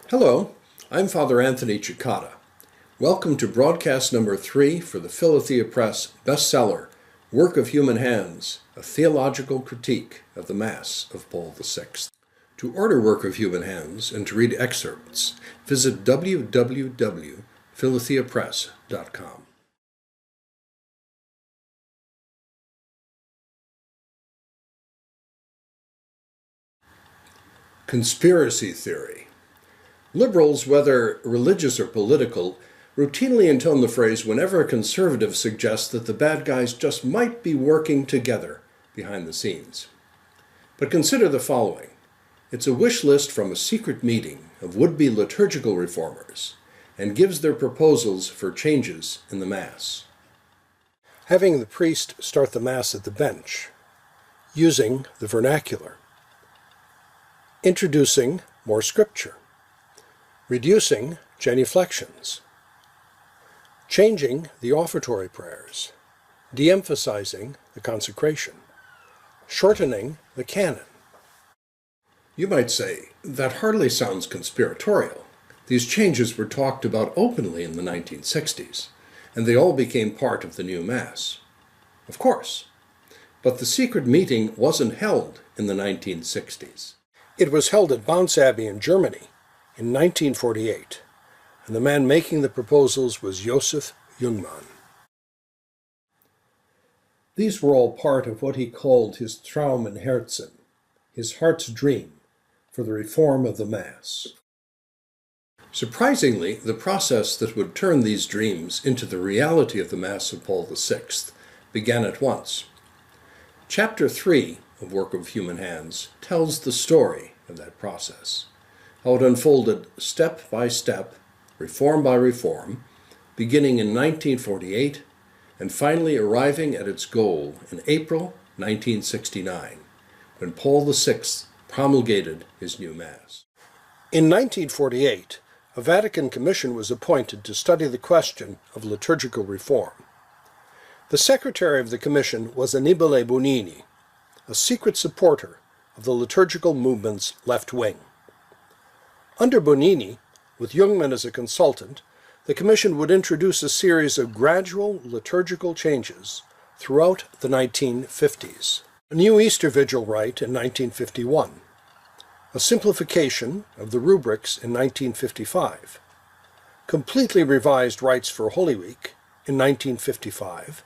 Hello, I'm Father Anthony Cicada. Welcome to broadcast number 3 for the Philothea Press bestseller, Work of Human Hands, a Theological Critique of the Mass of Paul VI. To order Work of Human Hands and to read excerpts, visit www.philotheapress.com. Conspiracy theory. Liberals, whether religious or political, routinely intone the phrase whenever a conservative suggests that the bad guys just might be working together behind the scenes. But consider the following. It's a wish list from a secret meeting of would-be liturgical reformers and gives their proposals for changes in the Mass. Having the priest start the Mass at the bench, using the vernacular, introducing more scripture, reducing genuflections, changing the offertory prayers, de-emphasizing the consecration, shortening the canon. You might say, that hardly sounds conspiratorial. These changes were talked about openly in the 1960s, and they all became part of the new Mass. Of course, but the secret meeting wasn't held in the 1960s. It was held at Bonn Abbey in Germany in 1948, and the man making the proposals was Joseph Jungmann. These were all part of what he called his Traum in Herzen, his heart's dream for the reform of the Mass. Surprisingly, the process that would turn these dreams into the reality of the Mass of Paul VI began at once. Chapter 3 of Work of Human Hands tells the story of that process, how it unfolded step by step, reform by reform, beginning in 1948 and finally arriving at its goal in April 1969, when Paul VI promulgated his new Mass. In 1948, a Vatican commission was appointed to study the question of liturgical reform. The secretary of the commission was Annibale Bonini, a secret supporter of the liturgical movement's left wing. Under Bonini, with Jungmann as a consultant, the Commission would introduce a series of gradual liturgical changes throughout the 1950s. A new Easter Vigil rite in 1951, a simplification of the rubrics in 1955, completely revised rites for Holy Week in 1955,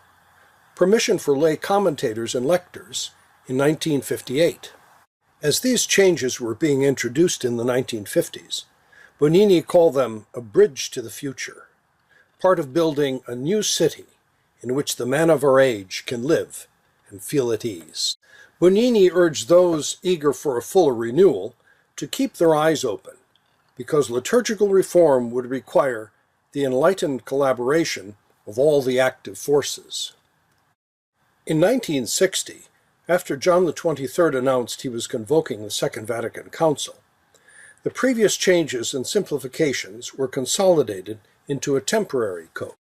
permission for lay commentators and lectors in 1958. As these changes were being introduced in the 1950s, Bonini called them a bridge to the future, part of building a new city in which the man of our age can live and feel at ease. Bonini urged those eager for a fuller renewal to keep their eyes open, because liturgical reform would require the enlightened collaboration of all the active forces. In 1960, after John XXIII announced he was convoking the Second Vatican Council, the previous changes and simplifications were consolidated into a temporary code.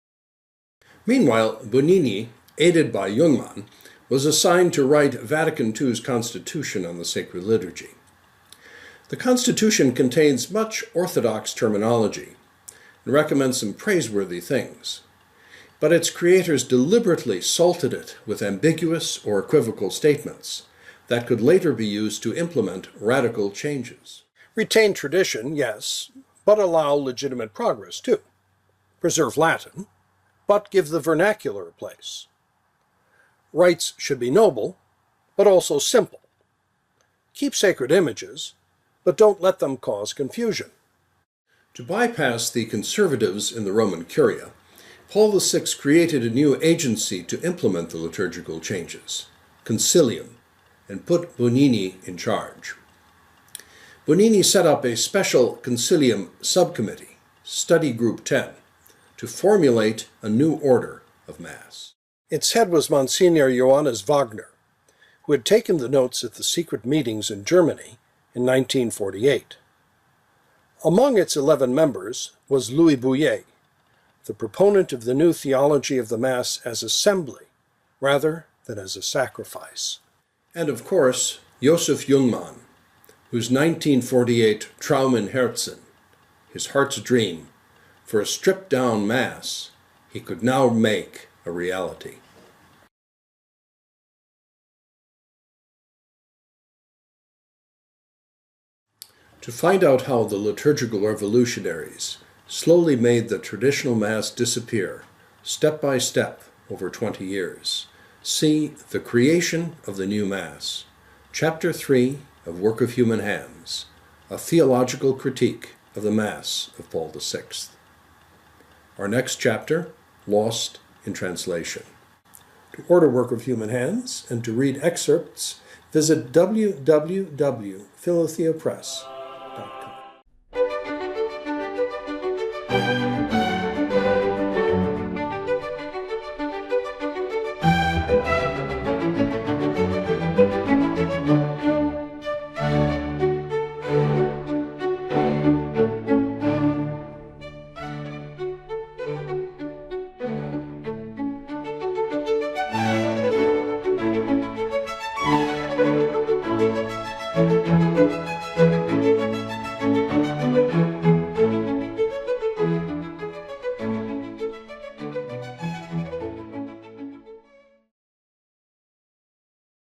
Meanwhile, Bonini, aided by Jungmann, was assigned to write Vatican II's Constitution on the Sacred Liturgy. The Constitution contains much orthodox terminology and recommends some praiseworthy things, but its creators deliberately salted it with ambiguous or equivocal statements that could later be used to implement radical changes. Retain tradition, yes, but allow legitimate progress too. Preserve Latin, but give the vernacular a place. Rites should be noble, but also simple. Keep sacred images, but don't let them cause confusion. To bypass the conservatives in the Roman Curia, Paul VI created a new agency to implement the liturgical changes, Concilium, and put Bonini in charge. Bonini set up a special Concilium subcommittee, Study Group 10, to formulate a new order of Mass. Its head was Monsignor Johannes Wagner, who had taken the notes at the secret meetings in Germany in 1948. Among its 11 members was Louis Bouillet, the proponent of the new theology of the Mass as assembly rather than as a sacrifice. And of course, Josef Jungmann, whose 1948 Traum in Herzen, his heart's dream, for a stripped-down Mass, he could now make a reality. To find out how the liturgical revolutionaries slowly made the traditional Mass disappear, step by step, over 20 years, see The Creation of the New Mass, Chapter 3 of Work of Human Hands, a theological critique of the Mass of Paul VI. Our next chapter, Lost in Translation. To order Work of Human Hands and to read excerpts, visit www.philotheapress.com.